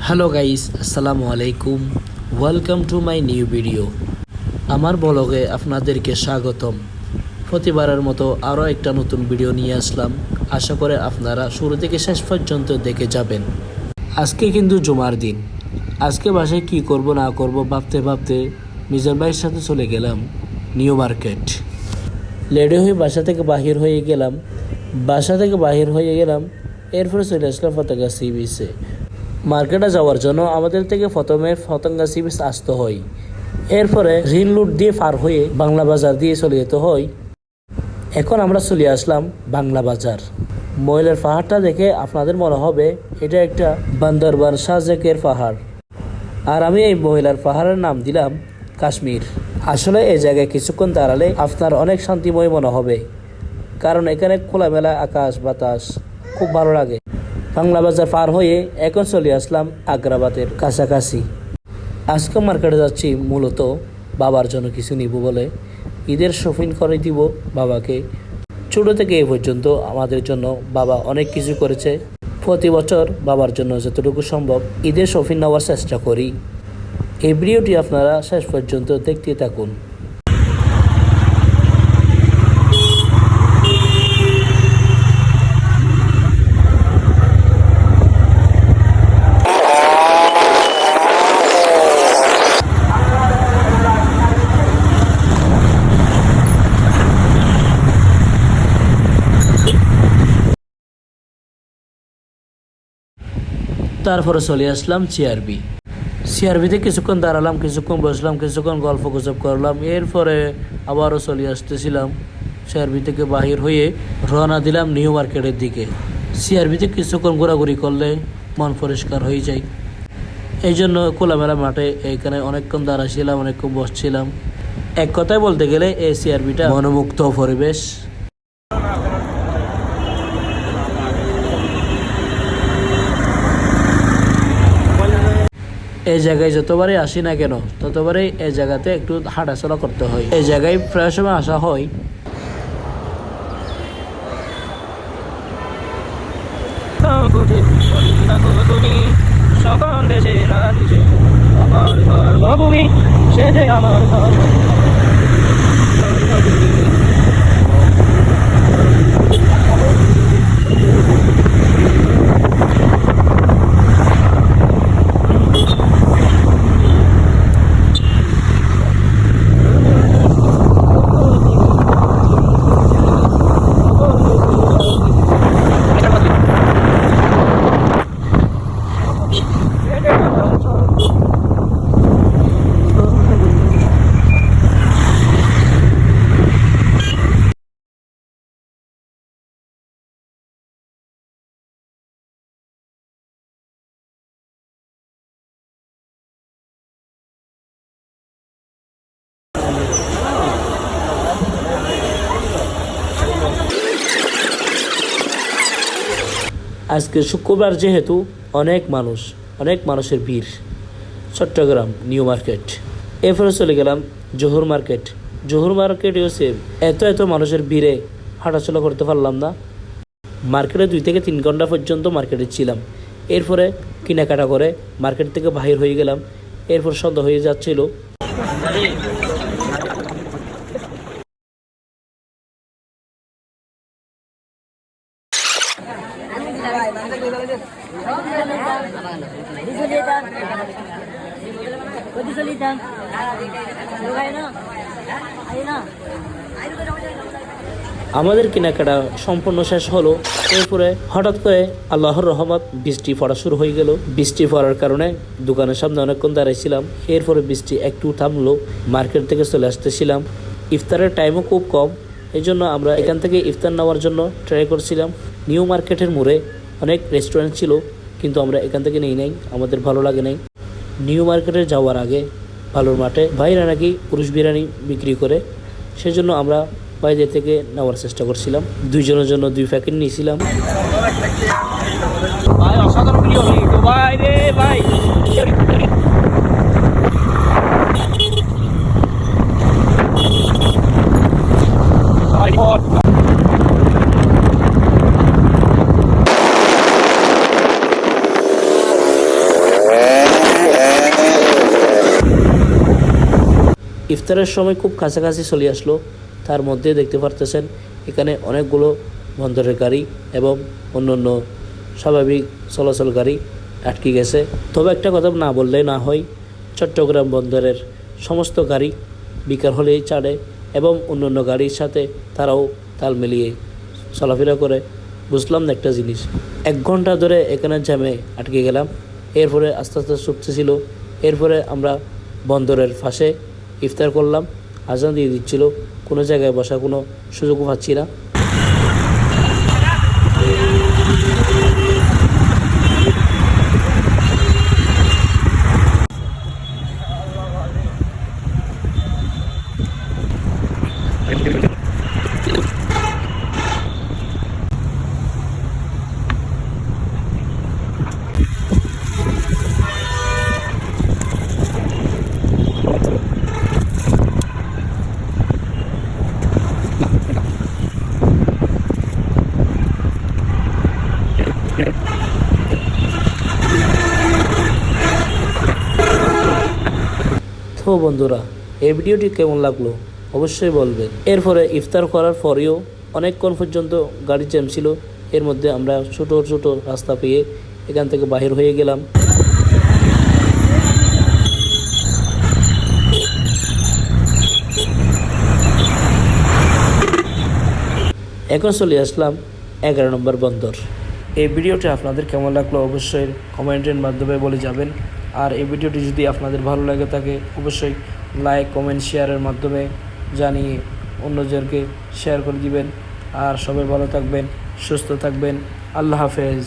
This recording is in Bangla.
হ্যালো গাইস, আসসালামু আলাইকুম। Welcome to my new video. আমার ব্লগে আপনাদেরকে স্বাগতম। প্রতিবারের মতো আরও একটা নতুন ভিডিও নিয়ে আসলাম। আশা করে আপনারা শুরু থেকে শেষ পর্যন্ত দেখে যাবেন। আজকে কিন্তু জুমার দিন। আজকে বাসায় কি করব না করব ভাবতে ভাবতে মিজান ভাইয়ের সাথে চলে গেলাম নিউ মার্কেট। লেডি হয়ে বাসা থেকে বাহির হয়ে গেলাম। এরপরে চলে আসলাম পতেঙ্গা সি বিচে। মার্কেটে যাওয়ার জন্য আমাদের থেকে প্রথমে পতেঙ্গা সি বিচ আসতে হয়। এরপরে রিল রুট দিয়ে পার হয়ে বাংলা বাজার দিয়ে চলে যেতে হয়। এখন আমরা চলে আসলাম বাংলা বাজার। ময়লার পাহাড়টা দেখে আপনাদের মনে হবে এটা একটা বান্দরবান শাহজাকের পাহাড়, আর আমি এই ময়লার পাহাড়ের নাম দিলাম কাশ্মীর। আসলে এই জায়গায় কিছুক্ষণ দাঁড়ালে আপনার অনেক শান্তিময় মনে হবে, কারণ এখানে খোলামেলা আকাশ বাতাস খুব ভালো লাগে। বাংলা বাজার পার হয়ে এখন চলে আসলাম আগ্রাবাদের কাছাকাছি। আজকে মার্কেটে যাচ্ছি মূলত বাবার জন্য কিছু নিব বলে। ঈদের শপিং করে দিব বাবাকে। ছোটো থেকে এ পর্যন্ত আমাদের জন্য বাবা অনেক কিছু করেছে। প্রতি বছর বাবার জন্য যতটুকু সম্ভব ঈদের শপিং নেওয়ার চেষ্টা করি। এই ভিডিওটি আপনারা শেষ পর্যন্ত দেখতে থাকুন। তারপরে চলে আসলাম সিআরবিতে কিছুক্ষণ দাঁড়ালাম, কিছুক্ষণ বসলাম, কিছুক্ষণ গল্প গুজব করলাম। এরপরে আবারও চলে আসতেছিলাম সিআরবি থেকে বাহির হয়ে রওনা দিলাম নিউ মার্কেটের দিকে। সিআরবিতে কিছুক্ষণ ঘোরাঘুরি করলে মন পরিষ্কার হয়ে যায়। এই জন্য খোলামেলা মাঠে এখানে অনেকক্ষণ দাঁড়াছিলাম, অনেকক্ষণ বসছিলাম। এক কথায় বলতে গেলে এই সিআরবিটা মনোমুগ্ধ পরিবেশ। এই জায়গায় যতবারই আসি না কেন ততবারই এই জায়গাতে একটু হাঁটাচলা করতে হয়। এই জায়গায় প্রায় সময় আসা হয়। আজকে শুক্রবার যেহেতু অনেক মানুষের ভিড়। Chattogram new market. এরপরে চলে গেলাম জহুর মার্কেট হচ্ছে এত মানুষের ভিড়ে হাঁটাচলা করতে পারলাম না। মার্কেটে 2 থেকে 3 ঘন্টা পর্যন্ত মার্কেটে ছিলাম। এরপরে কেনাকাটা করে মার্কেট থেকে বাহির হয়ে গেলাম। এরপর সন্ধ্যা হয়ে যাচ্ছিল। আমাদের কেনাকাটা সম্পূর্ণ শেষ হলো। এরপরে হঠাৎ করে আল্লাহর রহমত বৃষ্টি পড়া শুরু হয়ে গেল। বৃষ্টি পড়ার কারণে দোকানের সামনে অনেকক্ষণ দাঁড়াইছিলাম। এরপরে বৃষ্টি একটু থামলো। মার্কেট থেকে চলে আসতেছিলাম। ইফতারের টাইমও খুব কম, এই জন্য আমরা এখান থেকে ইফতার নেওয়ার জন্য ট্রাই করছিলাম। নিউ মার্কেটের মোড়ে অনেক রেস্টুরেন্ট ছিল, কিন্তু আমরা এখান থেকে নেই নাই, আমাদের ভালো লাগে নাই। নিউ মার্কেটে যাওয়ার আগে ভালোর মাঠে ভাইরা নাকি পুরুষ বিরিয়ানি বিক্রি করে, সেজন্য আমরা বাইরে থেকে নেওয়ার চেষ্টা করছিলাম। 2 জনের জন্য 2 প্যাকেট নিয়েছিলাম। ইফতারের সময় খুব কাছাকাছি চলে আসলো, তার মধ্যে দেখতে পারতেছেন এখানে অনেকগুলো বন্দরের গাড়ি এবং অন্যান্য স্বাভাবিক চলাচল গাড়ি আটকে গেছে। তবে একটা কথা না বললেই না হয়, চট্টগ্রাম বন্দরের সমস্ত গাড়ি বিকাল হলেই ছাড়ে এবং অন্যান্য গাড়ির সাথে তারাও তাল মিলিয়ে চলাফেরা করে। বুঝলাম না একটা জিনিস, 1 ঘন্টা ধরে এখানে জ্যামে আটকে গেলাম। এরপরে আস্তে আস্তে ছুটতেছিল। এরপরে আমরা বন্দরের পাশে ইফতার করলাম। আজান দিয়ে দিচ্ছিল, কোনো জায়গায় বসার কোনো সুযোগও পাচ্ছি না। তো বন্ধুরা, এই ভিডিওটি কেমন লাগলো অবশ্যই বলবেন। এরপরে ইফতার করার পরেও অনেকক্ষণ পর্যন্ত গাড়ি জ্যাম ছিল। এর মধ্যে আমরা ছোট ছোট রাস্তা পেয়ে এখান থেকে বাহির হয়ে গেলাম। এখন চলে আসলাম 11 নম্বর বন্দর। এই ভিডিওটি আপনাদের কেমন লাগলো অবশ্যই কমেন্টের মাধ্যমে বলে যাবেন। আর এই ভিডিওটি যদি আপনাদের ভালো লাগে থাকে অবশ্যই লাইক, কমেন্ট, শেয়ারের মাধ্যমে জানিয়ে অন্যজনকে শেয়ার করে দিবেন। আর সবাই ভালো থাকবেন, সুস্থ থাকবেন। আল্লাহ হাফেজ।